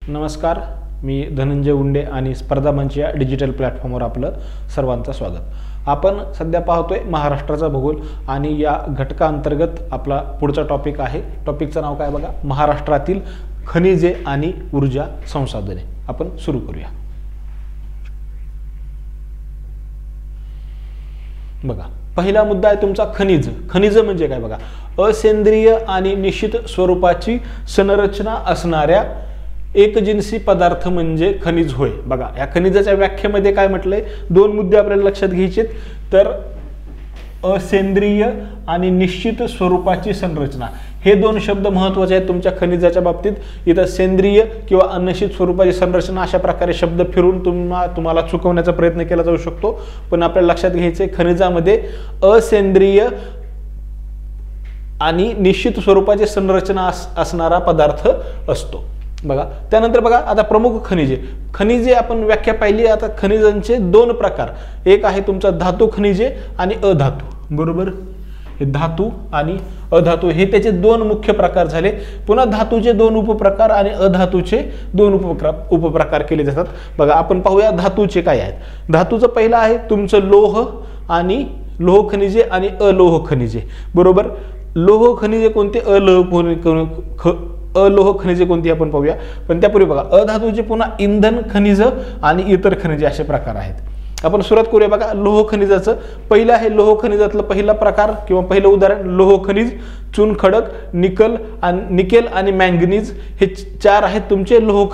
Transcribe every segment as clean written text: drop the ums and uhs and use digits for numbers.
नमस्कार, मी धनंजय उंडे आणि स्पर्धा मंच या डिजिटल प्लॅटफॉर्मवर आपलं सर्वांचं स्वागत। आपण सध्या पाहतोय महाराष्ट्राचा भूगोल आणि या घटकाअंतर्गत आपला पुढचा टॉपिक आहे। टॉपिकचं नाव काय बघा, महाराष्ट्रातील खनिजे आणि ऊर्जा संसाधने। आपण सुरू करूया। बघा, पहिला मुद्दा आहे तुमचा खनिज। खनिज म्हणजे काय बघा, असेंद्रिय आणि निश्चित स्वरूपाची संरचना असणाऱ्या एकजिनसी पदार्थ म्हणजे खनिज होय। बघा, या खनिजाच्या व्याख्येमध्ये काय म्हटलंय, दोन मुद्दे आपल्याला लक्षात घ्यायचे। तर असेंद्रिय आणि निश्चित स्वरूपाची संरचना, हे दोन शब्द महत्त्वाचे आहेत तुमच्या खनिजाच्या बाबतीत। इथं सेंद्रिय किंवा अनिश्चित स्वरूपाची संरचना अशा प्रकारे शब्द फिरून तुम्हाला चुकवण्याचा प्रयत्न केला जाऊ शकतो, पण आपल्याला लक्षात घ्यायचे खनिजामध्ये असेंद्रिय आणि निश्चित स्वरूपाची संरचना असणारा पदार्थ असतो। बघा, त्यानंतर बघा आता प्रमुख खनिजे। खनिजे आपण व्याख्या पाहिली। आता खनिजांचे दोन प्रकार, एक आहे तुमचा धातू खनिजे आणि अधातू, बरोबर। हे धातू आणि अधातू हे त्याचे दोन मुख्य प्रकार झाले। पुन्हा धातूचे दोन उपप्रकार आणि अधातूचे दोन उपप्रकार केले जातात। बघा, आपण पाहूया धातूचे काय आहेत। धातूचं पहिलं आहे तुमचं लोह आणि लोह खनिजे आणि अलोह खनिजे, बरोबर। लोह खनिजे कोणते, अलोह खनिजे कोणती आपण पाहूया, पण त्यापूर्वी बघा अधातूचे पुन्हा इंधन खनिज आणि इतर खनिजे असे प्रकार आहेत। आपण सुरुवात करूया। बघा, लोह खनिजाचं पहिलं आहे, लोह खनिजातलं पहिला प्रकार किंवा पहिलं उदाहरण लोह खनिज, चुनखडक, निकेल आणि मॅंगनीज हे चार आहेत तुमचे लोह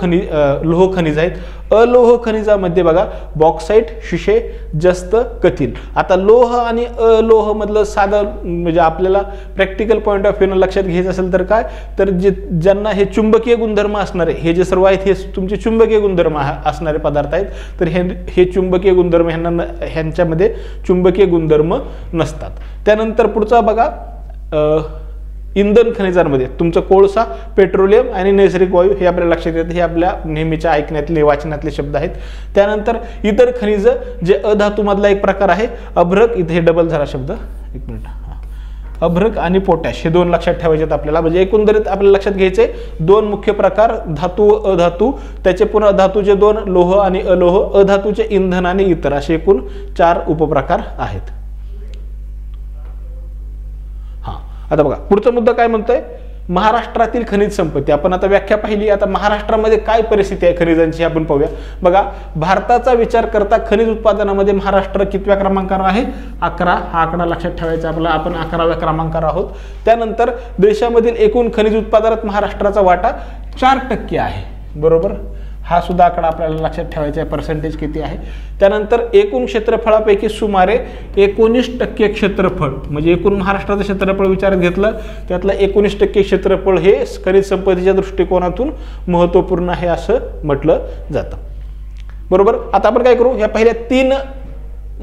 खनिज आहेत। अलोह खनिजामध्ये बघा बॉक्साइट, शिशे, जस्त, कथील। आता लोह आणि अलोह मधलं साधं म्हणजे आपल्याला प्रॅक्टिकल पॉईंट ऑफ व्ह्यू लक्षात घ्यायचं असेल तर काय, तर ज्यांना हे चुंबकीय गुणधर्म असणारे, हे जे सर्व आहेत हे तुमचे चुंबकीय गुणधर्म असणारे पदार्थ आहेत। तर हे चुंबकीय गुणधर्म ह्यांच्यामध्ये चुंबकीय गुणधर्म नसतात। त्यानंतर पुढचा बघा इंधन खनिजांमध्ये तुमचं कोळसा, पेट्रोलियम आणि नैसर्गिक वायू हे आपल्याला लक्षात येतं। हे आपल्या नेहमीच्या ऐकण्यातले वाचनातले शब्द आहेत। त्यानंतर इतर खनिज जे अधातू मधला एक प्रकार आहे अभ्रक, इथे हे डबल झाला शब्द, एक मिनिट, अभ्रक आणि पोटॅश हे दोन लक्षात ठेवायचे आपल्याला। म्हणजे एकंदरीत आपल्याला लक्षात घ्यायचे दोन मुख्य प्रकार, धातू अधातू, त्याचे पुन्हा धातूचे दोन, लोह आणि अलोह, अधातूचे इंधन आणि इतर, असे एकूण चार उपप्रकार आहेत। आता बघा पुढचा मुद्दा काय म्हणतोय, महाराष्ट्रातील खनिज संपत्ती। आपण आता व्याख्या पाहिली। आता महाराष्ट्रामध्ये काय परिस्थिती आहे खनिजांची आपण पाहूया। बघा, भारताचा विचार करता खनिज उत्पादनामध्ये महाराष्ट्र कितव्या क्रमांकावर आहे, 11। हा आकडा लक्षात ठेवायचा आपला, आपण 11व्या क्रमांकावर आहोत। त्यानंतर देशामधील एकूण खनिज उत्पादनात महाराष्ट्राचा वाटा 4% आहे, बरोबर। हा सुद्धा आकडा आपल्याला लक्षात ठेवायचा आहे, पर्सेंटेज किती आहे। त्यानंतर एकूण क्षेत्रफळापैकी सुमारे 19% क्षेत्रफळ, म्हणजे एकूण महाराष्ट्राचं क्षेत्रफळ विचारात घेतलं त्यातलं 19% क्षेत्रफळ हे खनिज संपत्तीच्या दृष्टिकोनातून महत्त्वपूर्ण आहे असं म्हटलं जातं, बरोबर। आता आपण काय करू, या पहिल्या 3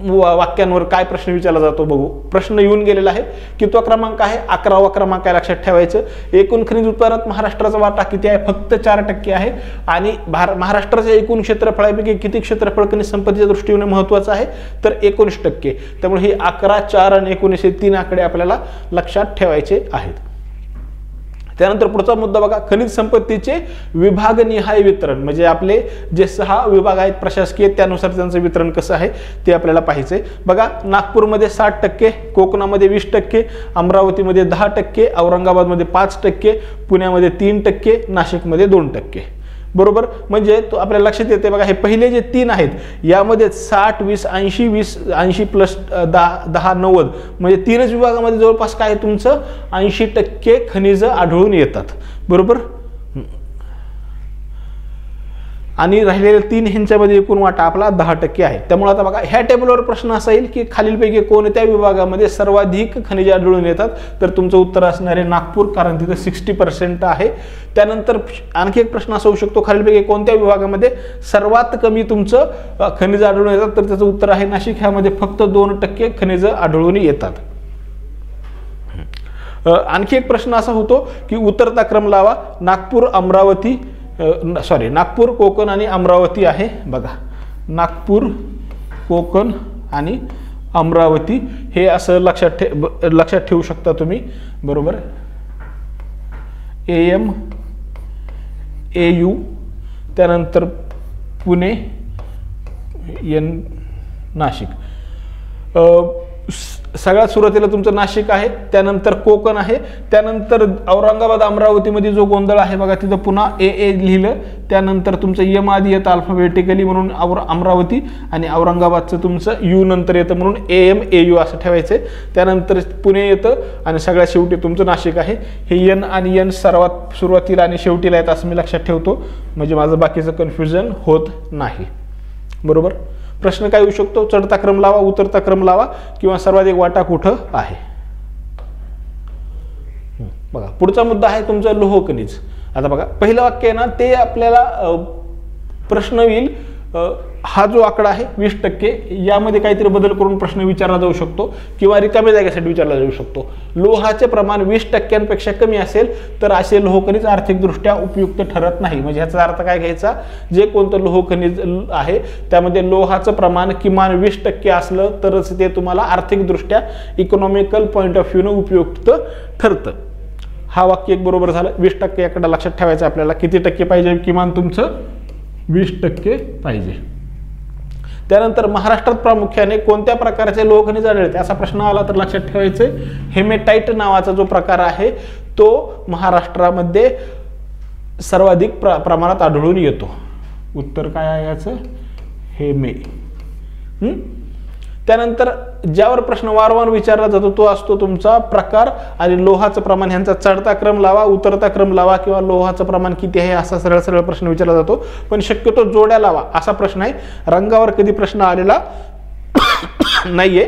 वाक्यांवर काय प्रश्न विचारला जातो बघू। प्रश्न येऊन गेलेला आहे, कितवा क्रमांक आहे, 11वा क्रमांक आहे, लक्षात ठेवायचं। एकूण खनिज उत्पादनात महाराष्ट्राचा वाटा किती आहे, फक्त 4% आहे। आणि महाराष्ट्राच्या एकूण क्षेत्रफळापैकी किती क्षेत्रफळ खनिज संपत्तीच्या दृष्टीने महत्त्वाचं आहे, तर 19%। त्यामुळे हे 11, 4 आणि 19 हे 3 आकडे आपल्याला लक्षात ठेवायचे आहेत। त्यानंतर पुढचा मुद्दा बघा, खनिज संपत्तीचे विभागनिहाय वितरण, म्हणजे आपले जे 6 विभाग आहेत प्रशासकीय, त्यानुसार त्यांचं वितरण कसं आहे ते आपल्याला पाहायचंय। बघा, नागपूरमध्ये 60%, कोकणामध्ये 20%, अमरावतीमध्ये 10%, औरंगाबादमध्ये 5%, पुण्यामध्ये 3%, नाशिकमध्ये 2%, बरोबर। म्हणजे तो आपल्याला लक्षात येते बघा, हे पहिले जे 3 आहेत यामध्ये 60, 20, 80, 20, 80 प्लस 10, 90, म्हणजे 3च विभागामध्ये जवळपास काय तुमचं 80% खनिज आढळून येतात, बरोबर। आणि राहिलेले 3 ह्यांच्यामध्ये एकूण वाटा आपला 10% आहे। त्यामुळे आता बघा ह्या टेबलवर प्रश्न असा येईल की खालीलपैकी कोणत्या विभागामध्ये सर्वाधिक खनिजे आढळून येतात, तर तुमचं उत्तर असणार आहे नागपूर, कारण तिथे 60% आहे। त्यानंतर आणखी एक प्रश्न असा होऊ शकतो, खालीलपैकी कोणत्या विभागामध्ये सर्वात कमी तुमचं खनिज आढळून येतात, तर त्याचं उत्तर आहे नाशिक, ह्यामध्ये फक्त 2% खनिज आढळून येतात। आणखी एक प्रश्न असा होतो की उतरता क्रम लावा, नागपूर, कोकण आणि अमरावती आहे। बघा, नागपूर, कोकण आणि अमरावती हे असं लक्षात ठेवू शकता तुम्ही, बरोबर। AM AU त्यानंतर पुणे, नाशिक, सगळ्यात सुरुवातीला तुमचं नाशिक आहे, त्यानंतर कोकण आहे, त्यानंतर औरंगाबाद अमरावतीमध्ये जो गोंधळ आहे बघा, तिथं पुन्हा ए लिहिलं, त्यानंतर तुमचं यम आधी येतं अल्फाबेटिकली म्हणून अमरावती, आणि औरंगाबादचं तुमचं यू नंतर येतं म्हणून AMAU असं ठेवायचं. त्यानंतर पुणे येतं आणि सगळ्यात शेवटी तुमचं नाशिक आहे. हे एन आणि एन सर्वात सुरुवातीला आणि शेवटीला येतं असं मी लक्षात ठेवतो, म्हणजे माझं बाकीचं कन्फ्युजन होत नाही. बरोबर. प्रश्न काय येऊ शकतो? चढता क्रम लावा, उतरता क्रम लावा, किंवा सर्वाधिक वाटा कुठं आहे. बघा पुढचा मुद्दा आहे तुमचा लोह खनिज. आता बघा पहिलं वाक्य आहे ना, ते आपल्याला प्रश्न येईल, हा जो आकडा आहे 20%, यामध्ये काहीतरी बदल करून प्रश्न विचारला जाऊ शकतो, किंवा रिकाम्या जागेसाठी विचारला जाऊ शकतो. लोहाचे प्रमाण 20%पेक्षा कमी असेल तर असे लोह खनिज आर्थिकदृष्ट्या उपयुक्त ठरत नाही. म्हणजे ह्याचा अर्थ काय घ्यायचा, जे कोणतं लोह खनिज आहे त्यामध्ये लोहाचं प्रमाण किमान 20% असलं तरच ते तुम्हाला आर्थिकदृष्ट्या इकॉनॉमिकल पॉईंट ऑफ व्ह्यूनं उपयुक्त ठरतं. हा वाक्य एक बरोबर झालं. 20% याकडे लक्षात ठेवायचं आपल्याला. किती टक्के पाहिजे? किमान तुमचं 20% पाहिजे. त्यानंतर महाराष्ट्रात प्रामुख्याने कोणत्या प्रकारचे लोह खनिज आढळते असा प्रश्न आला तर लक्षात ठेवायचे, हेमेटाइट नावाचा जो प्रकार आहे तो महाराष्ट्रामध्ये सर्वाधिक प्रमाणात आढळून येतो. उत्तर काय आहे याचं? हेमे. त्यानंतर ज्यावर प्रश्न वारंवार विचारला जातो तो असतो तुमचा प्रकार आणि लोहाचं प्रमाण. ह्यांचा चढता क्रम लावा, उतरता क्रम लावा, किंवा लोहाचं प्रमाण किती आहे असा सरळ सरळ प्रश्न विचारला जातो. पण शक्यतो जोड्या लावा असा प्रश्न आहे. रंगावर कधी प्रश्न आलेला नाहीये,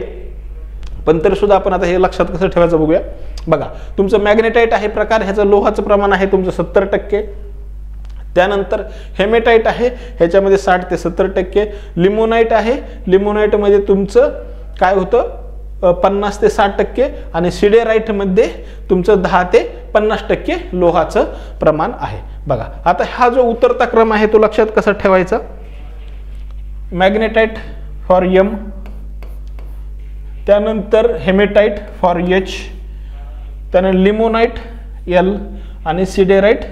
पण तरी सुद्धा आपण आता हे लक्षात कसं ठेवायचं बघूया. बघा तुमचं मॅग्नेटाइट आहे प्रकार, ह्याचं लोहाचं प्रमाण आहे तुमचं 70%. त्यानंतर हेमेटाइट आहे, ह्याच्यामध्ये 60 ते 70%. लिमोनाइट आहे, लिमोनाइटमध्ये तुमचं काय होतं 50 ते 60%. आणि सिडेराइटमध्ये तुमचं 10 ते 50% लोहाचं प्रमाण आहे. बघा आता हा जो उतरता क्रम आहे तो लक्षात कसा ठेवायचा. मॅग्नेटाइट फॉर M, त्यानंतर हेमेटाइट फॉर H, त्यानंतर लिमोनाइट L आणि सिडेराइट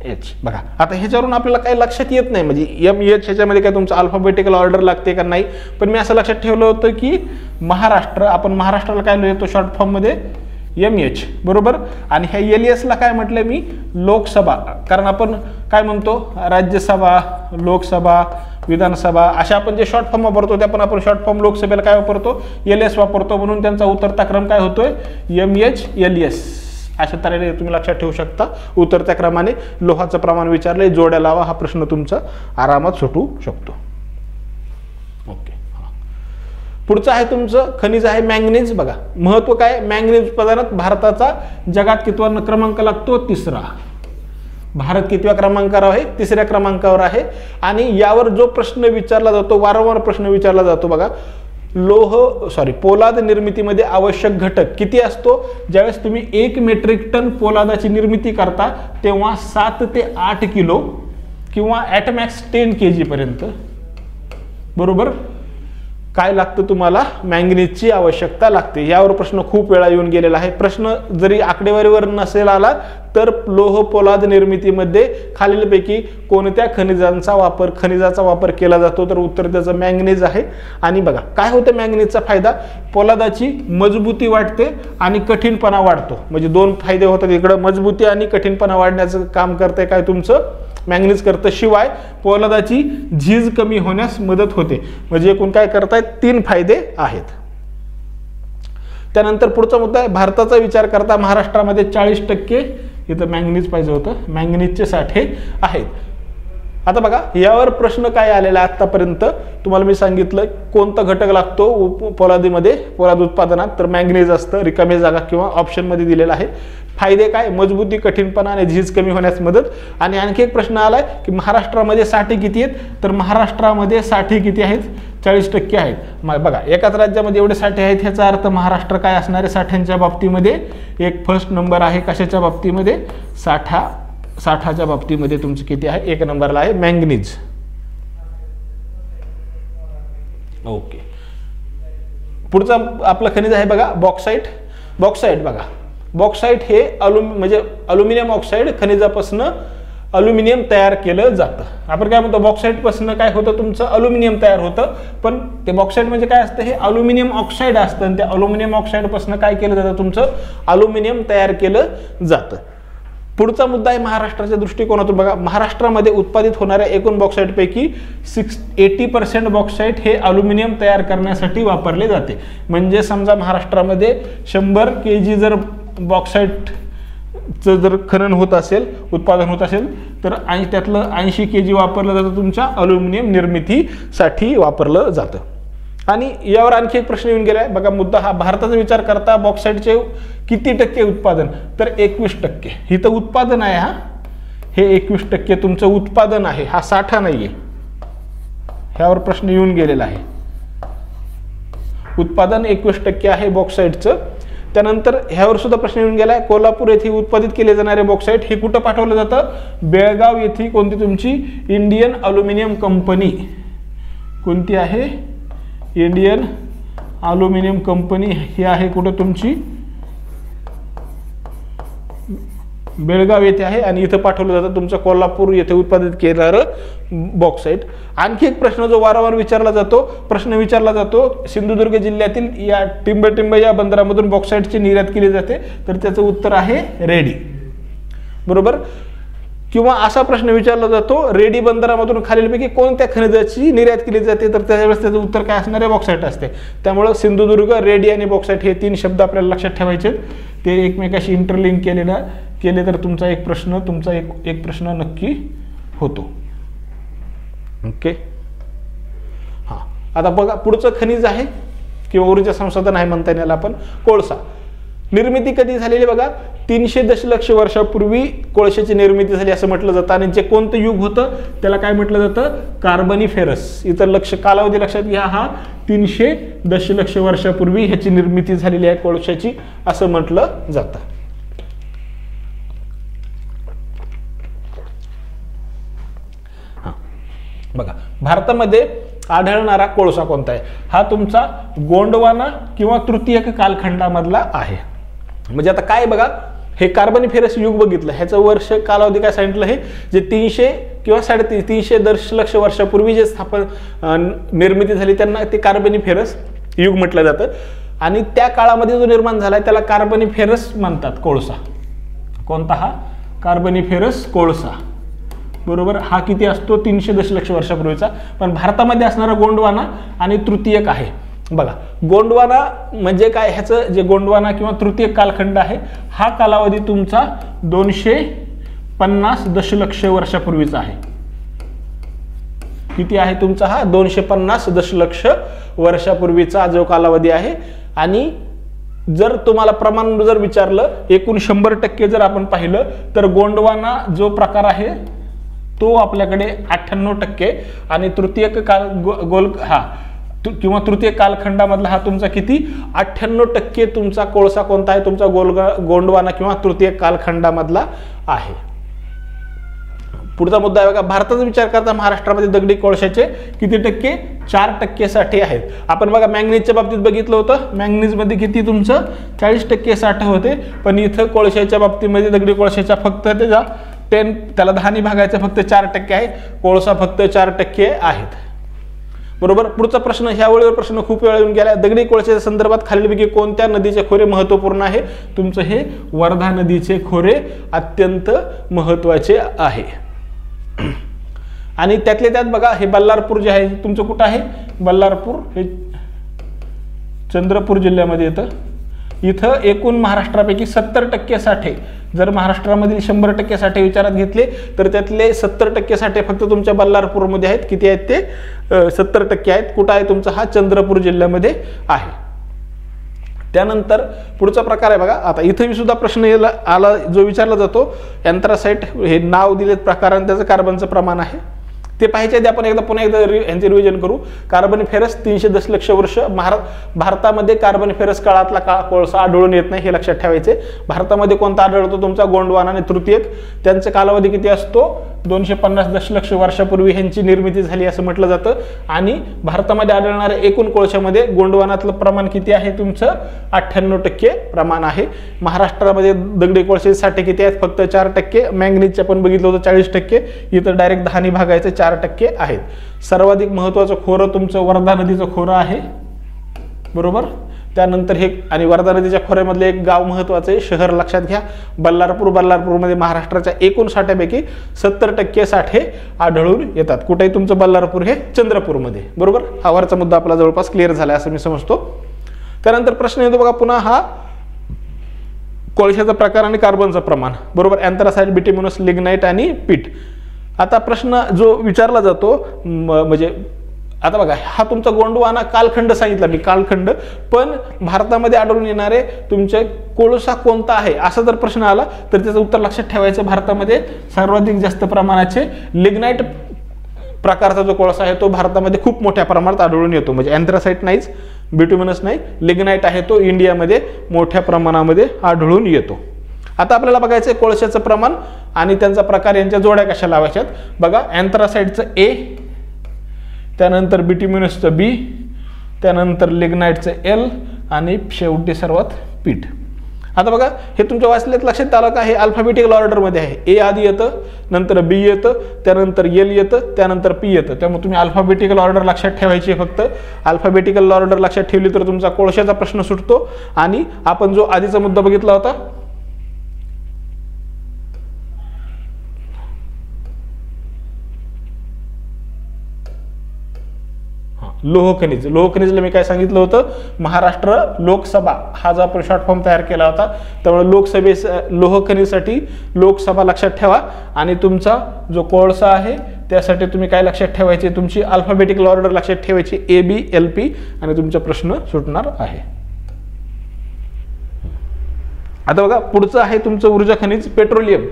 H. बघा आता ह्याच्यावरून आपल्याला काही लक्षात येत नाही, म्हणजे MH ह्याच्यामध्ये काय तुमचं अल्फाबेटिकल ऑर्डर लागते का नाही. पण मी असं लक्षात ठेवलं होतं की महाराष्ट्र, आपण महाराष्ट्राला काय लिहितो शॉर्ट फॉर्म मध्ये MH, बरोबर. आणि ह्या LS ला काय म्हटलं मी? लोकसभा. कारण आपण काय म्हणतो राज्यसभा, लोकसभा, विधानसभा अशा आपण जे शॉर्ट फॉर्म वापरतो त्या पण आपण शॉर्ट फॉर्म लोकसभेला काय वापरतो? LS वापरतो. म्हणून त्यांचा उतरता क्रम काय होतोय? MH LS. अशा तऱ्हेने तुम्ही लक्षात ठेवू शकता. उतरत्या क्रमाने लोहाचं प्रमाण विचारलंय, जोड्या लावा, हा प्रश्न तुमचा आरामात सुटू शकतो. ओके. पुढचं आहे तुमचं खनिज आहे मॅंगनीज. बघा महत्व काय, मॅंगनीज उत्पादनात भारताचा जगात कितवा क्रमांक लागतो? 3रा. भारत कितव्या क्रमांकावर आहे? 3ऱ्या क्रमांकावर आहे. आणि यावर जो प्रश्न विचारला जातो, वारंवार प्रश्न विचारला जातो बघा, पोलाद निर्मितीमध्ये आवश्यक घटक किती असतो? ज्यावेळेस तुम्ही 1 मेट्रिक टन पोलादाची निर्मिती करता तेव्हा 7 ते 8 किलो किंवा ॲट मॅक्स 10 kg पर्यंत, बरोबर, काय लागतं तुम्हाला? मॅंगनीजची आवश्यकता लागते. यावर प्रश्न खूप वेळा येऊन गेलेला आहे. प्रश्न जरी आकडेवारीवर नसेल आला तर लोह पोलाद निर्मितीमध्ये खालीलपैकी कोणत्या खनिजाचा वापर केला जातो? तर उत्तर त्याचं मॅंगनीज आहे. आणि बघा काय होतं मॅंगनीजचा फायदा? पोलादाची मजबूती वाढते आणि कठीणपणा वाढतो. म्हणजे 2 फायदे होतात इकडं, मजबूती आणि कठीणपणा वाढण्याचं काम करते काय तुमचं मॅंगनीज करतं. शिवाय पोलादाची झीज कमी होण्यास मदत होते. म्हणजे एकूण काय करतायत? 3 फायदे आहेत. त्यानंतर पुढचा मुद्दा आहे, भारताचा विचार करता महाराष्ट्रामध्ये 40% इथं मॅंगनीज पाहिजे होतं, मॅंगनीजचे साठे आहेत. आता बघा यावर प्रश्न काय आलेला आतापर्यंत तुम्हाला मी सांगितलं कोणता घटक लागतो पोलादीमध्ये, पोलाद उत्पादनात, तर मॅंगनीज असतं. रिकामी जागा किंवा ऑप्शन मध्ये दिलेला आहे. फायदे काय? मजबूती, कठीणपणा आणि झीज कमी होण्यास मदत. आणि आणखी एक प्रश्न आलाय की महाराष्ट्रामध्ये साठे किती आहेत? तर महाराष्ट्रामध्ये साठे किती आहेत? 40% आहेत. बघा एकाच राज्यामध्ये एवढे साठे आहेत, ह्याचा अर्थ महाराष्ट्र काय असणार आहे साठ्यांच्या बाबतीमध्ये? एक फर्स्ट नंबर आहे. कशाच्या बाबतीमध्ये? साठाच्या बाबतीमध्ये तुमचं किती आहे? 1 नंबरला आहे मॅंगनीज. ओके. पुढचा आपलं खनिज आहे बघा बॉक्साईट. बॉक्साईट बघा, बॉक्साईट हे अल्युमिनियम ऑक्साईड खनिजापासून अल्युमिनियम तयार केलं जातं. आपण काय म्हणतो बॉक्साईट पासून काय होतं तुमचं अल्युमिनियम तयार होतं. पण ते बॉक्साईट म्हणजे काय असतं हे अल्युमिनियम ऑक्साईड असतं आणि त्या अल्युमिनियम ऑक्साईड पासून काय केलं जातं तुमचं अल्युमिनियम तयार केलं जातं. पुढचा मुद्दा आहे महाराष्ट्राच्या दृष्टिकोनातून. बघा महाराष्ट्रामध्ये उत्पादित होणाऱ्या एकूण बॉक्साईटपैकी 80% बॉक्साईट हे अल्युमिनियम तयार करण्यासाठी वापरले जाते. म्हणजे समजा महाराष्ट्रामध्ये 100 kg जर बॉक्साईटचं जर खनन होत असेल उत्पादन होत असेल तर त्यातलं 80 kg वापरलं जातं तुमच्या अल्युमिनियम निर्मितीसाठी वापरलं जातं. आणि यावर आणखी एक प्रश्न येऊन गेलाय बघा मुद्दा हा भारताचा विचार करता बॉक्साईटचे किती टक्के उत्पादन तर 21%. इथं उत्पादन आहे हा हे 21% तुमचं उत्पादन आहे हा साठा नाहीये. ह्यावर प्रश्न येऊन गेलेला आहे. उत्पादन 21% आहे बॉक्साईटचं. त्यानंतर ह्यावर सुद्धा प्रश्न येऊन गेलाय कोल्हापूर येथे उत्पादित केले जाणारे बॉक्साईट हे कुठं पाठवलं जातं बेळगाव येथे कोणती तुमची इंडियन अल्युमिनियम कंपनी कोणती आहे इंडियन अल्युमिनियम कंपनी ही आहे कुठं तुमची बेळगाव येथे आहे आणि इथं पाठवलं जातं तुमचं कोल्हापूर येथे उत्पादित केलेलं बॉक्साईट. आणखी एक प्रश्न जो वारंवार विचारला जातो सिंधुदुर्ग जिल्ह्यातील या टिंब या बंदरामधून बॉक्साईटची निर्यात केली जाते तर त्याचं उत्तर आहे रेडी. बरोबर. किंवा असा प्रश्न विचारला जातो रेडी बंदरामधून खालीलपैकी कोणत्या खनिजाची निर्यात केली जाते तर त्यावेळेस त्याचं उत्तर काय असणार आहे बॉक्साईट असते. त्यामुळे सिंधुदुर्ग रेडी आणि बॉक्साईट हे 3 शब्द आपल्याला लक्षात ठेवायचे. ते एकमेकाशी इंटरलिंक केले तर तुमचा एक प्रश्न नक्की होतो. ओके. हां आता बघा पुढचं खनिज आहे किंवा ऊर्जा संसाधन आहे म्हणता येईल आपण कोळसा. निर्मिती कधी झालेली बघा 300 दशलक्ष वर्षापूर्वी कोळशाची निर्मिती झाली असं म्हटलं जातं. आणि जे कोणतं युग होतं त्याला काय म्हटलं जातं कार्बनिफेरस. इतर कालावधी लक्षात घ्या हा 300 दशलक्ष वर्षापूर्वी ह्याची निर्मिती झालेली आहे कोळशाची असं म्हटलं जातं. बघा भारतामध्ये आढळणारा कोळसा कोणता आहे हा तुमचा गोंडवाना किंवा तृतीयक कालखंडामधला आहे. म्हणजे आता काय बघा हे कार्बनिफेरस युग बघितलं ह्याचं वर्ष कालावधी काय सांगितलं हे जे 300 किंवा 350 दशलक्ष वर्षापूर्वी जे निर्मिती झाली त्यांना ते कार्बनिफेरस युग म्हटलं जातं. आणि त्या काळामध्ये जो निर्माण झालाय त्याला कार्बनिफेरस म्हणतात कोळसा. कोणता हा कार्बनिफेरस कोळसा. बरोबर. हा किती असतो 300 दशलक्ष वर्षापूर्वीचा. पण भारतामध्ये असणारा गोंडवाना आणि तृतीयक आहे. बघा गोंडवाना म्हणजे काय ह्याचं जे गोंडवाना किंवा तृतीयक कालखंड आहे हा कालावधी तुमचा 250 दशलक्ष वर्षापूर्वीचा आहे. किती आहे तुमचा हा 250 दशलक्ष वर्षापूर्वीचा जो कालावधी आहे. आणि जर तुम्हाला प्रमाण जर विचारलं एकूण 100% जर आपण पाहिलं तर गोंडवाना जो प्रकार आहे तो आपल्याकडे 98% आणि तृतीयक किंवा तृतीय कालखंडामधला हा तुमचा किती 98% तुमचा कोळसा कोणता आहे तुमचा गोंडवाना किंवा तृतीय कालखंडामधला आहे. पुढचा मुद्दा आहे बघा भारताचा विचार करता महाराष्ट्रामध्ये दगडी कोळशाचे किती टक्के 4% साठी आहेत. आपण बघा मॅंगनीजच्या बाबतीत बघितलं होतं मॅंगनीज मध्ये किती तुमचं 40% साठा होते. पण इथं कोळशाच्या बाबतीमध्ये दगडी कोळशाच्या फक्त त्याला 10 भागायचं फक्त 4% आहे. कोळसा फक्त 4% आहेत. बरोबर. पुढचा प्रश्न ह्या वेळेवर प्रश्न खूप वेळा येऊन गेला दगडी कोळशाच्या संदर्भात खालीलपैकी कोणत्या नदीचे खोरे महत्वपूर्ण आहे तुमचं हे वर्धा नदीचे खोरे अत्यंत महत्वाचे आहे. आणि त्यातले त्यात बघा हे बल्लारपूर जे आहे तुमचं कुठं आहे बल्लारपूर हे चंद्रपूर जिल्ह्यामध्ये येतं. इथं एकूण महाराष्ट्रापैकी 70% साठे जर महाराष्ट्रामधील 100% साठे विचारात घेतले तर त्यातले 70% साठे फक्त तुमच्या बल्लारपूरमध्ये आहेत. किती आहेत ते 70% आहेत. कुठं आहे तुमचा हा चंद्रपूर जिल्ह्यामध्ये आहे. त्यानंतर पुढचा प्रकार आहे बघा आता इथं सुद्धा प्रश्न आला जो विचारला जातो अँथ्रासाइट हे नाव दिलेत प्रकार आणि त्याचं कार्बनचं प्रमाण आहे ते पाहायचे आधी आपण पुन्हा एकदा यांचे रिव्हिजन करू. कार्बनिफेरस 300 दशलक्ष वर्ष भारतामध्ये कार्बनिफेरस काळातला कोळसा आढळून येत नाही हे लक्षात ठेवायचे. भारतामध्ये कोणता आढळतो तुमचा गोंडवाना आणि तृतीयक त्यांचा कालावधी किती असतो 250 दशलक्ष वर्षापूर्वी ह्यांची निर्मिती झाली असं म्हटलं जातं। आणि भारतामध्ये आढळणाऱ्या एकूण कोळशामध्ये गोंडवानातलं प्रमाण किती आहे तुमचं 98% प्रमाण आहे। महाराष्ट्रामध्ये दगडी कोळशाचे साठे किती आहेत फक्त 4%। मॅंगनीजचे आपण बघितलं होतं 40%, इथं डायरेक्ट 10 भागायचं 4% आहेत। सर्वाधिक महत्त्वाचं खोरं तुमचं वर्धा नदीचं खोरं आहे, बरोबर। त्यानंतर हे आणि वर्धा नदीच्या खोऱ्यामधले एक गाव महत्त्वाचं आहे, शहर लक्षात घ्या बल्लारपूर। बल्लारपूरमध्ये महाराष्ट्राच्या एकूण साठ्यापैकी 70% साठे आढळून येतात। कुठेही तुमचं बल्लारपूर हे चंद्रपूरमध्ये, बरोबर। हा वरचा मुद्दा आपला जवळपास क्लिअर झाला असं मी समजतो। त्यानंतर प्रश्न येतो बघा पुन्हा हा कोळशाचा प्रकार आणि कार्बनचं प्रमाण, बरोबर। अँथ्रासाइट, बिट्युमिनस, लिग्नाइट आणि पीट। आता प्रश्न जो विचारला जातो म्हणजे आता बघा हा तुमचा गोंडवाना कालखंड सांगितला मी, कालखंड, पण भारतामध्ये आढळून येणारे तुमचे कोळसा कोणता आहे असा जर प्रश्न आला तर त्याचं उत्तर लक्षात ठेवायचं। भारतामध्ये सर्वाधिक जास्त प्रमाणाचे लिग्नाइट प्रकारचा जो कोळसा आहे तो भारतामध्ये खूप मोठ्या प्रमाणात आढळून येतो, म्हणजे अँथ्रासाइट नाहीच, बिट्युमिनस नाही, लिग्नाइट आहे तो इंडियामध्ये मोठ्या प्रमाणामध्ये आढळून येतो। आता आपल्याला बघायचं कोळशाचं प्रमाण आणि त्यांचा प्रकार यांच्या जोड्या कशा लावायच्यात बघा। अँथ्रासाइटचं A, त्यानंतर बिट्युमिनसचं B, त्यानंतर लिग्नाइटचं L आणि शेवटी सर्वात पीठ। आता बघा हे तुमच्या वाचल्यात लक्षात आलं का, हे अल्फाबेटिकल ऑर्डरमध्ये आहे। A आधी येतं, नंतर B येतं, त्यानंतर L येतं, त्यानंतर P येतं। त्यामुळे तुम्ही अल्फाबेटिकल ऑर्डर लक्षात ठेवायची फक्त। अल्फाबेटिकल ऑर्डर लक्षात ठेवली तर तुमचा कोळशाचा प्रश्न सुटतो। आणि आपण जो आधीचा मुद्दा बघितला होता लोह खनिज, लोह खनिजला मी काय सांगितलं होतं, महाराष्ट्र लोकसभा हा जो आपण शॉर्ट फॉर्म तयार केला होता, त्यामुळे लोह खनिजसाठी लोकसभा लक्षात ठेवा। आणि तुमचा जो कोळसा आहे त्यासाठी तुम्ही काय लक्षात ठेवायचे, तुमची अल्फाबेटिकल ऑर्डर लक्षात ठेवायची AB LP आणि तुमचा प्रश्न सुटणार आहे। आता बघा पुढचं आहे तुमचं ऊर्जा खनिज पेट्रोलियम।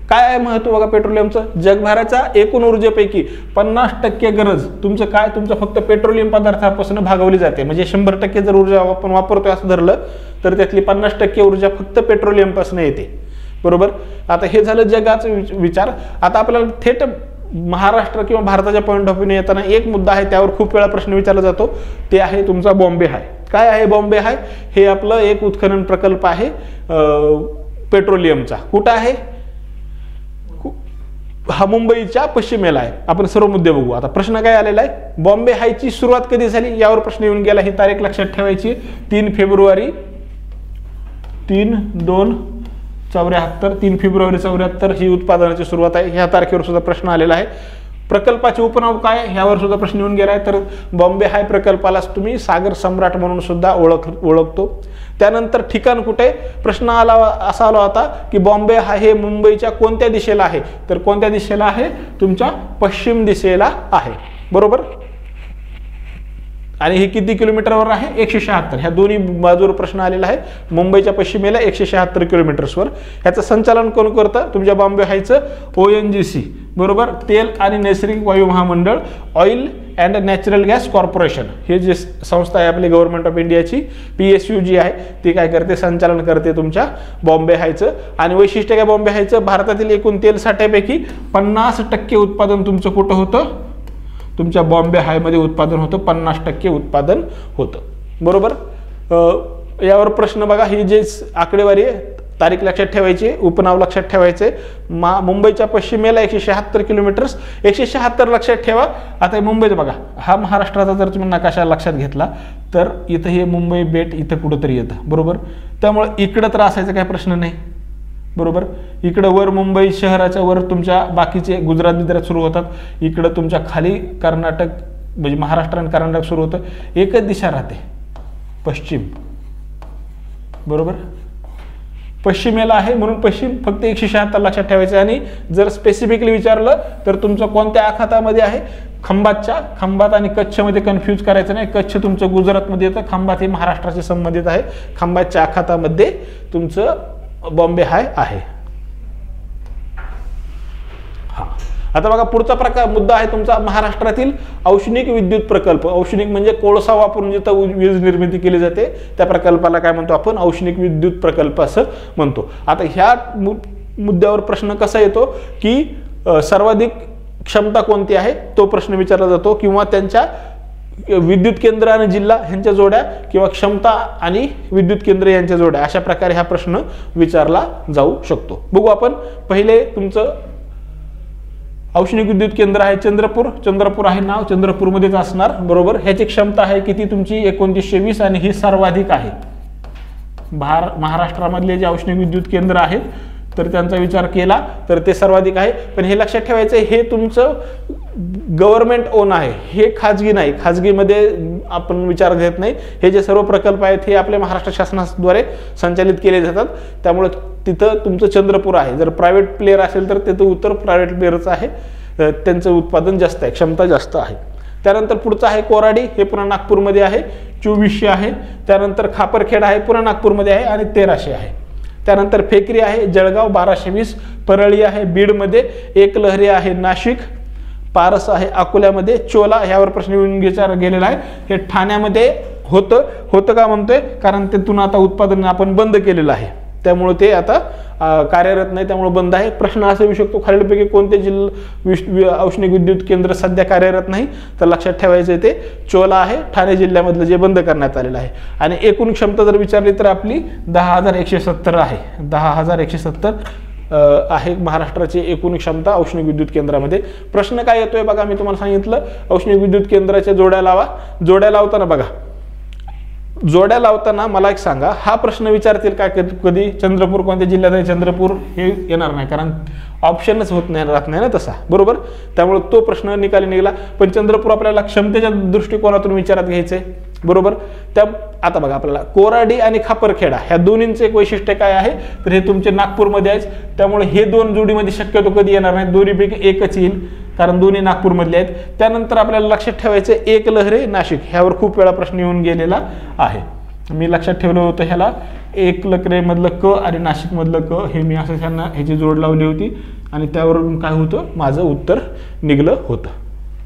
काय आहे महत्व बघा पेट्रोलियमचं, जगभराच्या एकूण ऊर्जेपैकी 50% गरज तुमचं काय, तुमचं फक्त पेट्रोलियम पदार्थापासून भागवली जाते। म्हणजे 100% जर ऊर्जा आपण वापरतोय असं धरलं तर त्यातली 50% ऊर्जा फक्त पेट्रोलियम पासून येते, बरोबर। आता हे झालं जगाचं विचार। आता आपल्याला थेट महाराष्ट्र किंवा भारताच्या पॉईंट ऑफ व्ह्यू येताना एक मुद्दा आहे, त्यावर खूप वेळा प्रश्न विचारला जातो, ते आहे तुमचा बॉम्बे हाय। काय आहे बॉम्बे हाय, हे आपलं एक उत्खनन प्रकल्प आहे पेट्रोलियमचा। कुठं आहे, हा मुंबईच्या पश्चिमेला आहे। आपण सर्व मुद्दे बघू। आता प्रश्न काय आलेला आहे, बॉम्बे हायची सुरुवात कधी झाली यावर प्रश्न येऊन गेला। ही तारीख लक्षात ठेवायची 3 फेब्रुवारी 3/2/74 ही उत्पादनाची सुरुवात आहे। ह्या तारखेवर सुद्धा प्रश्न आलेला आहे। प्रकल्पाचे उपनाव काय ह्यावर सुद्धा प्रश्न येऊन गेलाय, तर बॉम्बे हाय प्रकल्पालाच तुम्ही सागर सम्राट म्हणून सुद्धा ओळखतो। त्यानंतर ठिकाण कुठे, प्रश्न असा आला होता की बॉम्बे हाय हे मुंबईच्या कोणत्या दिशेला आहे, तर कोणत्या दिशेला आहे, तुमच्या पश्चिम दिशेला आहे, बरोबर। आणि हे किती किलोमीटरवर आहे, 176। ह्या दोन्ही बाजूवर प्रश्न आलेला आहे। मुंबईच्या पश्चिमेला 176 किलोमीटर्सवर। ह्याचं संचालन कोण करतं, तुमच्या बॉम्बे हायचं ONGC, बरोबर, तेल आणि नैसर्गिक वायू महामंडळ, oil and natural gas corporation, हे जे संस्था आहे आपली गव्हर्नमेंट ऑफ इंडियाची PSU जी आहे ती काय करते, संचालन करते तुमच्या बॉम्बे हायचं। आणि वैशिष्ट्य काय बॉम्बे हायचं, भारतातील एकूण तेल साठ्यापैकी 50% उत्पादन तुमचं कुठं होतं, तुमच्या बॉम्बे हायमध्ये उत्पादन होतं, 50% उत्पादन होतं, बरोबर। यावर प्रश्न बघा, ही जे आकडेवारी आहे तारीख लक्षात ठेवायची, उपनाव लक्षात ठेवायचे। मुंबईच्या पश्चिमेला 176 किलोमीटर्स, 176 लक्षात ठेवा। आता मुंबईत बघा, हा महाराष्ट्राचा जर तुम्ही नकाशा लक्षात घेतला तर इथं हे मुंबई बेट इथं कुठंतरी येतं, बरोबर। त्यामुळे इकडं तर असायचा काही प्रश्न नाही, बरोबर। इकडं वर मुंबई शहराच्या वर तुमच्या बाकीचे गुजरात बिजरात सुरू होतात, इकडं तुमच्या खाली कर्नाटक म्हणजे महाराष्ट्र आणि कर्नाटक सुरू होतं। एकच दिशा राहते पश्चिम, बरोबर, पश्चिमेला आहे म्हणून पश्चिम फक्त 176 लक्षात ठेवायचे। आणि जर स्पेसिफिकली विचारलं तर तुमचं कोणत्या आखातामध्ये आहे, खंभात आणि कच्छमध्ये कन्फ्यूज करायचं नाही। कच्छ तुमचं गुजरातमध्ये येतं, खंभात हे महाराष्ट्राशी संबंधित आहे। खंभातच्या आखातामध्ये तुमचं बॉम्बे हाय आहे। हा आता बघा पुढचा मुद्दा आहे तुमचा महाराष्ट्रातील औष्णिक विद्युत प्रकल्प। औष्णिक म्हणजे कोळसा वापरून जिथं वीज निर्मिती केली जाते त्या प्रकल्पाला काय म्हणतो आपण, औष्णिक विद्युत प्रकल्प असं म्हणतो। आता ह्या मुद्द्यावर प्रश्न कसा येतो की सर्वाधिक क्षमता कोणती आहे तो प्रश्न विचारला जातो, किंवा त्यांच्या विद्युत केंद्र आणि जिल्हा यांच्या जोड्या, किंवा क्षमता आणि विद्युत केंद्र यांच्या जोड्या, अशा प्रकारे हा प्रश्न विचारला जाऊ शकतो. बघू आपण. पहिले तुमचं औष्णिक विद्युत केंद्र आहे चंद्रपूर आहे नाव, चंद्रपूरमध्येच असणार, बरोबर. ह्याची क्षमता आहे किती तुमची 2920 आणि ही सर्वाधिक आहे. महाराष्ट्रामधले जे औष्णिक विद्युत केंद्र आहेत तर त्यांचा विचार केला तर ते सर्वाधिक आहे. पण हे लक्षात ठेवायचं, हे तुमचं गव्हर्नमेंट ओन आहे, हे खाजगी नाही. खाजगीमध्ये आपण विचार घेत नाही. हे जे सर्व प्रकल्प आहेत हे आपल्या महाराष्ट्र शासनाद्वारे संचालित केले जातात. त्यामुळे तिथं तुमचं चंद्रपूर आहे. जर प्रायव्हेट प्लेयर असेल तर तिथं उत्तर प्रायव्हेट प्लेयरचं आहे, त्यांचं उत्पादन जास्त आहे, क्षमता जास्त आहे. त्यानंतर पुढचं आहे कोराडी, हे पुन्हा नागपूरमध्ये आहे, 2400 आहे. त्यानंतर खापरखेड आहे, पुन्हा नागपूरमध्ये आहे आणि 1300 आहे. त्यानंतर फेकरी आहे जळगाव 1220, परळी आहे बीडमध्ये, एकलहरी आहे नाशिक, पारस आहे अकोल्यामध्ये, चोला ह्यावर प्रश्न विचार गेलेला आहे. हे ठाण्यामध्ये होतं का म्हणतोय, कारण तिथून आता उत्पादन आपण बंद केलेलं आहे, त्यामुळे ते आता कार्यरत नाही, त्यामुळे बंद आहे. प्रश्न असा येऊ शकतो, खालीलपैकी कोणते औष्णिक विद्युत केंद्र सध्या कार्यरत नाही, तर लक्षात ठेवायचं ते चोला आहे, ठाणे जिल्ह्यामधलं, जे बंद करण्यात आलेलं आहे. आणि एकूण क्षमता जर विचारली तर आपली 10,170 आहे. 10,170 आहे महाराष्ट्राची एकूण क्षमता औष्णिक विद्युत केंद्रामध्ये. प्रश्न काय येतोय बघा, मी तुम्हाला सांगितलं औष्णिक विद्युत केंद्राच्या जोड्या लावा. जोड्या लावताना बघा, जोड्या लावताना मला एक सांगा, हा प्रश्न विचारतील का कधी चंद्रपूर कोणत्या जिल्ह्यात आहे, चंद्रपूर हे येणार नाही, कारण ऑप्शनच होत नाही, राहत नाही ना तसा, बरोबर. त्यामुळे तो प्रश्न निकाली निघाला. पण चंद्रपूर आपल्याला क्षमतेच्या दृष्टिकोनातून विचारात घ्यायचंय, बरोबर. त्या आता बघा, आपल्याला कोराडी आणि खापरखेडा ह्या दोन्हींचे एक वैशिष्ट्य काय आहे, तर हे तुमचे नागपूरमध्ये आहेत. त्यामुळे हे दोन जोडीमध्ये शक्यतो कधी येणार नाही, दोन्हीपैकी एकच येईल, कारण दोन्ही नागपूरमधले आहेत. त्यानंतर आपल्याला लक्षात ठेवायचं एकलहरे नाशिक, ह्यावर खूप वेळा प्रश्न येऊन गेलेला आहे. मी लक्षात ठेवलं होतं ह्याला, एकलकरेमधलं क आणि नाशिकमधलं क, हे मी असं त्यांना ह्याची जोड लावली होती आणि त्यावरून काय होतं, माझं उत्तर निघलं होतं,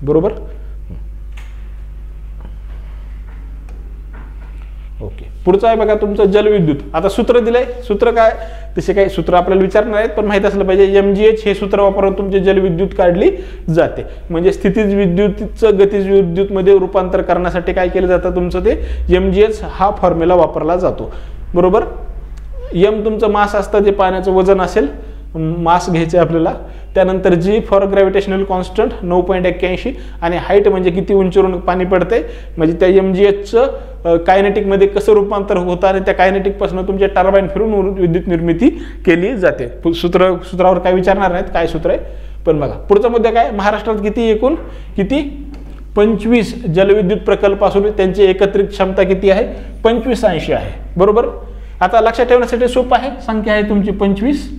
बरोबर. ओके, पुढचं आहे बघा तुमचं जलविद्युत. आता सूत्र दिलंय, सूत्र काय, तसे काही सूत्र आपल्याला विचारणार आहेत, पण माहिती असलं पाहिजे. MGH हे सूत्र वापरून तुमची जलविद्युत काढली जाते. म्हणजे स्थितीज विद्युतचं गतिज विद्युतमध्ये रूपांतर करण्यासाठी काय केलं जातं, तुमचं ते MGH हा फॉर्म्युला वापरला जातो, बरोबर. M तुमचं मास असतं, जे पाण्याचं वजन असेल, मास घ्यायचे आपल्याला. त्यानंतर G फॉर ग्रॅव्हिटेशनल कॉन्स्टंट 9.81 आणि हाईट म्हणजे किती उंचीवरून पाणी पडते, म्हणजे त्या MGHचं कायनेटिकमध्ये कसं रूपांतर होतं आणि त्या कायनेटिकपासून तुमचे टर्बाईन फिरून विद्युत निर्मिती केली जाते. सूत्रावर काय विचारणार नाहीत काय सूत्र आहे. पण बघा पुढचा मुद्दा काय, महाराष्ट्रात एकूण 25 जलविद्युत प्रकल्प असून त्यांची एकत्रित क्षमता किती आहे, 2580 आहे, बरोबर. आता लक्षात ठेवण्यासाठी सोपं आहे, संख्या आहे तुमची 25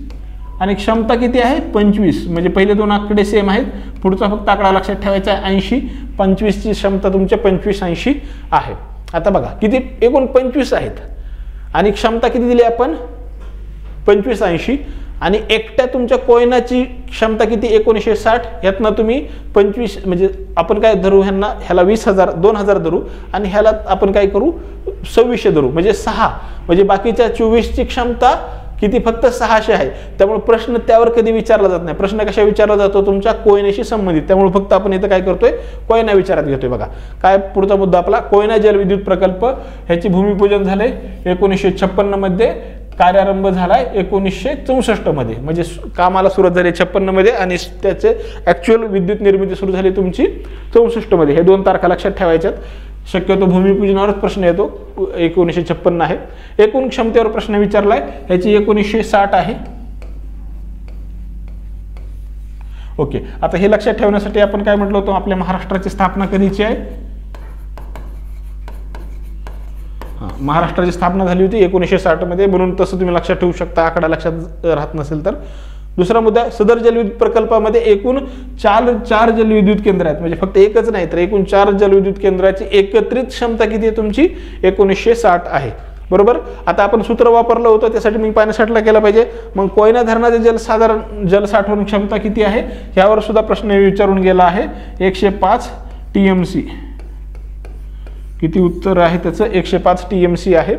आणि क्षमता किती आहे 25, म्हणजे पहिले दोन आकडे सेम आहेत, पुढचा फक्त आकडा लक्षात ठेवायचा आहे 80. 25 ची क्षमता तुमच्या 2580 आहे. आता बघा किती, एकूण 25 आहेत आणि क्षमता किती दिली आपण 2580, आणि एकट्या तुमच्या कोयनाची क्षमता किती 1960. यातनं तुम्ही 25 म्हणजे आपण काय धरू, ह्याला 20,000 2000 धरू आणि ह्याला आपण काय करू 2600 धरू, म्हणजे 6, म्हणजे बाकीच्या 24 ची क्षमता किती, फक्त 600 आहे. त्यामुळे प्रश्न त्यावर कधी विचारला जात नाही. प्रश्न कशा विचारला जातो, तुमच्या कोयनेशी संबंधित. त्यामुळे फक्त आपण इथं काय करतोय, कोयना विचारात घेतोय. बघा काय पुढचा मुद्दा आपला, कोयना जलविद्युत प्रकल्प, ह्याची भूमिपूजन झाले 1956 मध्ये, कार्यारंभ झालाय 1964 मध्ये, म्हणजे कामाला सुरुवात झाली 56 मध्ये आणि त्याचे ऍक्च्युअल विद्युत निर्मिती सुरू झाली तुमची 64 मध्ये. हे दोन तारखा लक्षात ठेवायच्यात. शक्यतो भूमिपूजनावरच प्रश्न येतो, 1956 आहे. एकूण क्षमतेवर प्रश्न विचारलाय, ह्याची 1960 आहे. ओके, आता हे लक्षात ठेवण्यासाठी आपण काय म्हटलं होतं, आपल्या महाराष्ट्राची स्थापना कधीची आहे, महाराष्ट्राची स्थापना झाली होती 1960 मध्ये, म्हणून तसं तुम्ही लक्षात ठेवू शकता, आकडा लक्षात राहत नसेल तर. दुसरा मुद्दा, सदर जलविद्युत प्रकल्पामध्ये एकूण 4 जलविद्युत केंद्र आहेत, म्हणजे फक्त एकच नाही तर एकूण 4 जलविद्युत केंद्राची एकत्रित क्षमता किती आहे तुमची 1960 आहे, बरोबर. आता आपण सूत्र वापरलं होतं, त्यासाठी मी पाण्यासाठला केला पाहिजे. मग कोयना धरणाचे जल साठवण क्षमता किती आहे, यावर सुद्धा प्रश्न विचारून गेला आहे. 105 TMC. किती उत्तर आहे त्याचं, 105 TMC आहे.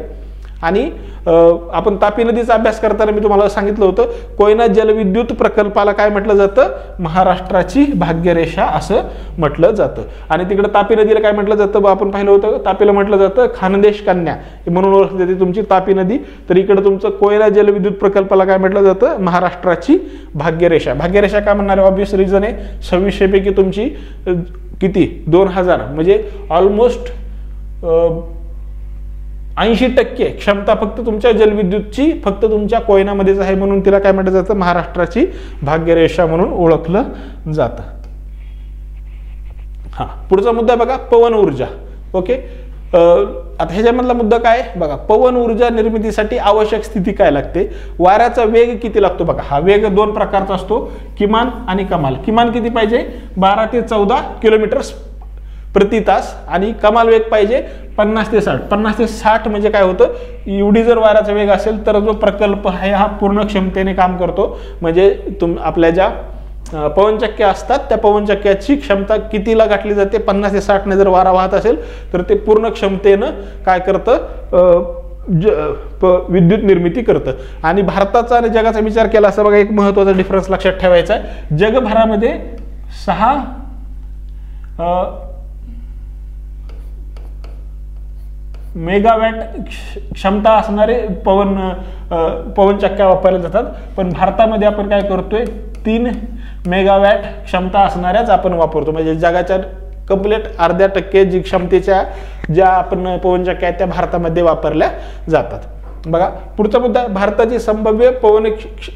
आणि आपण तापी नदीचा अभ्यास करताना मी तुम्हाला सांगितलं होतं कोयना जलविद्युत प्रकल्पाला काय म्हटलं जातं, महाराष्ट्राची भाग्यरेषा असं म्हटलं जातं. आणि तिकडे तापी नदीला काय म्हटलं जातं, आपण पाहिलं होतं तापीला म्हटलं जातं खानदेश कन्या म्हणून ओळखली जाते तुमची तापी नदी. तर इकडे तुमचं कोयना जलविद्युत प्रकल्पाला काय म्हटलं जातं, महाराष्ट्राची भाग्यरेषा. भाग्यरेषा काय म्हणणार, ऑब्वियस रिझन आहे 2600 पैकी तुमची किती 2000 म्हणजे ऑलमोस्ट 80% क्षमता फक्त तुमच्या जलविद्युतची फक्त तुमच्या कोयनामध्येच आहे, म्हणून तिला काय म्हटलं जातं, महाराष्ट्राची भाग्यरेषा म्हणून ओळखलं जातं. हा पुढचा मुद्दा बघा, पवन ऊर्जा. ओके, आता ह्याच्यामधला मुद्दा काय बघा, पवन ऊर्जा निर्मितीसाठी आवश्यक स्थिती काय लागते, वाऱ्याचा वेग किती लागतो. बघा हा वेग 2 प्रकारचा असतो, किमान आणि कमाल. किमान किती पाहिजे, 12 ते 14 किलोमीटर प्रति तास आणि कमाल वेग पाहिजे 50 ते 60. 50 ते 60 म्हणजे काय होतं, एवढी जर वाऱ्याचा वेग असेल तर जो प्रकल्प आहे हा पूर्ण क्षमतेने काम करतो. म्हणजे आपल्या ज्या पवनचक्क्या असतात त्या पवनचक्क्याची क्षमता कितीला गाठली जाते, 50 ते 60 ने जर वारा वाहत असेल तर ते पूर्ण क्षमतेनं काय करतं, विद्युत निर्मिती करतं. आणि भारताचा आणि जगाचा विचार केला असं बघा, एक महत्त्वाचा डिफरन्स लक्षात ठेवायचा आहे. जगभरामध्ये 6 मेगावॅट क्षमता असणारे पवनचक्क्या वापरल्या जातात, पण भारतामध्ये आपण काय करतोय, 3 मेगावॅट क्षमता असणाऱ्याच आपण वापरतो. म्हणजे जगाच्या कंप्लीट अर्ध्या टक्के जी क्षमतेच्या ज्या आपण पवनचक्क्या त्या भारतामध्ये वापरल्या जातात. बघा पुढचा मुद्दा, भारताची संभाव्य पवन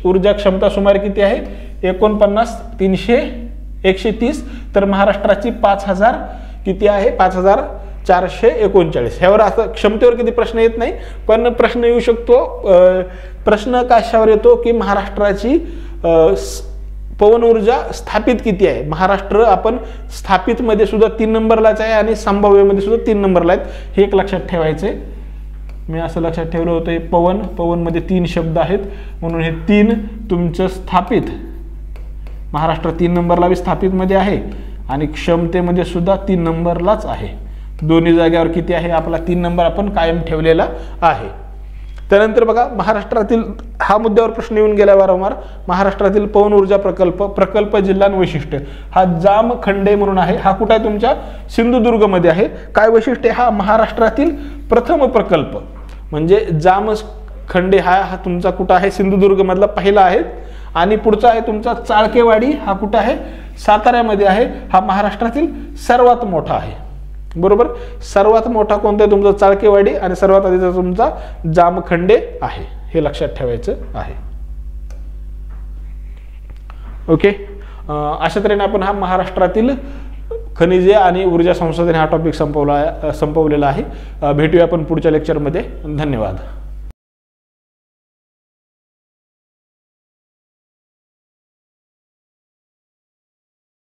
ऊर्जा क्षमता सुमारे किती आहे, 49, 300, 130. तर महाराष्ट्राची 5000 किती आहे, 5439. ह्यावर असं क्षमतेवर किती प्रश्न येत नाही, पण प्रश्न येऊ शकतो. प्रश्न कशावर येतो की महाराष्ट्राची पवन ऊर्जा स्थापित किती आहे. महाराष्ट्र आपण स्थापित मध्ये सुद्धा 3 नंबरलाच आहे आणि संभाव्यमध्ये सुद्धा 3 नंबरला आहेत, हे एक लक्षात ठेवायचे. मी असं लक्षात ठेवलं होतं, पवन मध्ये 3 शब्द आहेत म्हणून हे 3 तुमचं स्थापित, महाराष्ट्र 3 नंबरला बी स्थापित मध्ये आहे आणि क्षमतेमध्ये सुद्धा 3 नंबरलाच आहे. दोन्ही जागेवर किती आहे, आपला 3 नंबर आपण कायम ठेवलेला आहे. त्यानंतर बघा महाराष्ट्रातील हा मुद्द्यावर प्रश्न येऊन गेला वारंवार, महाराष्ट्रातील पवन ऊर्जा प्रकल्प जिल्हा आणि वैशिष्ट्य. हा जामखंडे म्हणून आहे, हा कुठे आहे, तुमच्या सिंधुदुर्ग मध्ये आहे. काय वैशिष्ट्य, हा महाराष्ट्रातील प्रथम प्रकल्प. म्हणजे जामखंडे हा तुमचा कुठं आहे, सिंधुदुर्ग मधला पहिला आहे. आणि पुढचा आहे तुमचा चाळकेवाडी, हा कुठं आहे, साताऱ्यामध्ये आहे. हा महाराष्ट्रातील सर्वात मोठा आहे. बरोबर, सर्वात मोठा कोणता आहे, तुमचा चाळकेवाडी आणि सर्वात आधीचा तुमचा जामखंडे आहे, हे लक्षात ठेवायचं आहे. ओके, अशा तऱ्हेने आपण हा महाराष्ट्रातील खनिजे आणि ऊर्जा संसाधने हा टॉपिक संपवलेला आहे. भेटूया आपण पुढच्या लेक्चरमध्ये. धन्यवाद.